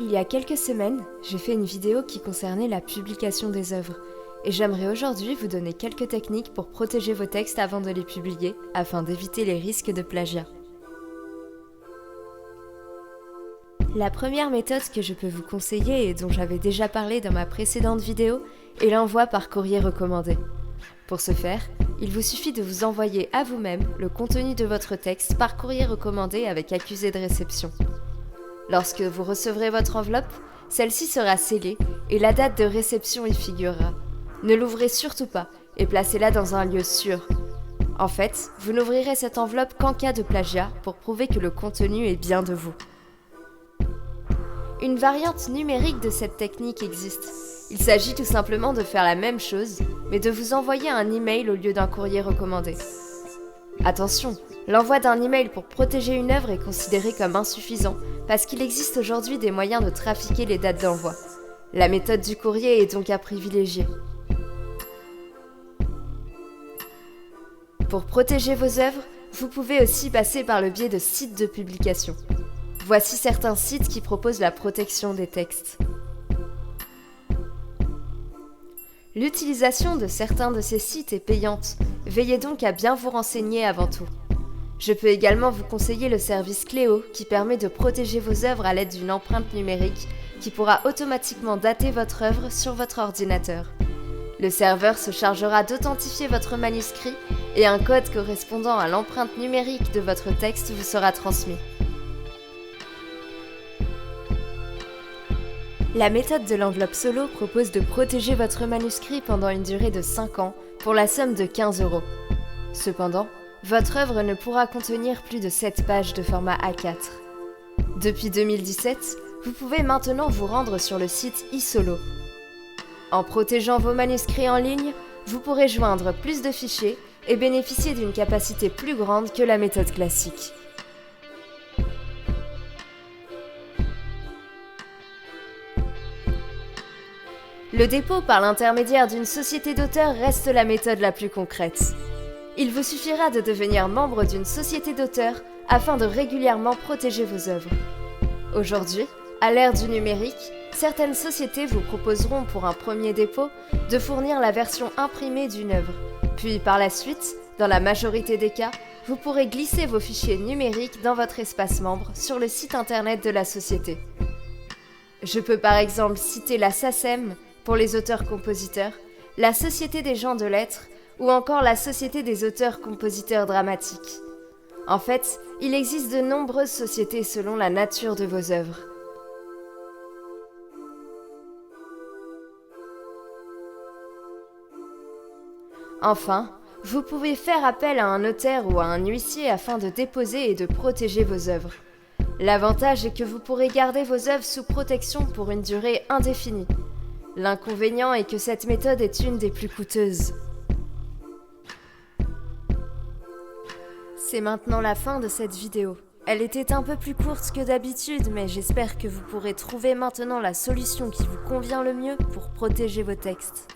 Il y a quelques semaines, j'ai fait une vidéo qui concernait la publication des œuvres, et j'aimerais aujourd'hui vous donner quelques techniques pour protéger vos textes avant de les publier, afin d'éviter les risques de plagiat. La première méthode que je peux vous conseiller et dont j'avais déjà parlé dans ma précédente vidéo est l'envoi par courrier recommandé. Pour ce faire, il vous suffit de vous envoyer à vous-même le contenu de votre texte par courrier recommandé avec accusé de réception. Lorsque vous recevrez votre enveloppe, celle-ci sera scellée et la date de réception y figurera. Ne l'ouvrez surtout pas et placez-la dans un lieu sûr. En fait, vous n'ouvrirez cette enveloppe qu'en cas de plagiat pour prouver que le contenu est bien de vous. Une variante numérique de cette technique existe. Il s'agit tout simplement de faire la même chose, mais de vous envoyer un email au lieu d'un courrier recommandé. Attention, l'envoi d'un email pour protéger une œuvre est considéré comme insuffisant parce qu'il existe aujourd'hui des moyens de trafiquer les dates d'envoi. La méthode du courrier est donc à privilégier. Pour protéger vos œuvres, vous pouvez aussi passer par le biais de sites de publication. Voici certains sites qui proposent la protection des textes. L'utilisation de certains de ces sites est payante, veillez donc à bien vous renseigner avant tout. Je peux également vous conseiller le service Cléo qui permet de protéger vos œuvres à l'aide d'une empreinte numérique qui pourra automatiquement dater votre œuvre sur votre ordinateur. Le serveur se chargera d'authentifier votre manuscrit et un code correspondant à l'empreinte numérique de votre texte vous sera transmis. La méthode de l'enveloppe solo propose de protéger votre manuscrit pendant une durée de 5 ans pour la somme de 15 €. Cependant, votre œuvre ne pourra contenir plus de 7 pages de format A4. Depuis 2017, vous pouvez maintenant vous rendre sur le site eSolo. En protégeant vos manuscrits en ligne, vous pourrez joindre plus de fichiers et bénéficier d'une capacité plus grande que la méthode classique. Le dépôt par l'intermédiaire d'une société d'auteurs reste la méthode la plus concrète. Il vous suffira de devenir membre d'une société d'auteurs afin de régulièrement protéger vos œuvres. Aujourd'hui, à l'ère du numérique, certaines sociétés vous proposeront pour un premier dépôt de fournir la version imprimée d'une œuvre. Puis par la suite, dans la majorité des cas, vous pourrez glisser vos fichiers numériques dans votre espace membre sur le site internet de la société. Je peux par exemple citer la SACEM pour les auteurs-compositeurs, la Société des gens de lettres ou encore la Société des auteurs-compositeurs dramatiques. En fait, il existe de nombreuses sociétés selon la nature de vos œuvres. Enfin, vous pouvez faire appel à un notaire ou à un huissier afin de déposer et de protéger vos œuvres. L'avantage est que vous pourrez garder vos œuvres sous protection pour une durée indéfinie. L'inconvénient est que cette méthode est une des plus coûteuses. C'est maintenant la fin de cette vidéo. Elle était un peu plus courte que d'habitude, mais j'espère que vous pourrez trouver maintenant la solution qui vous convient le mieux pour protéger vos textes.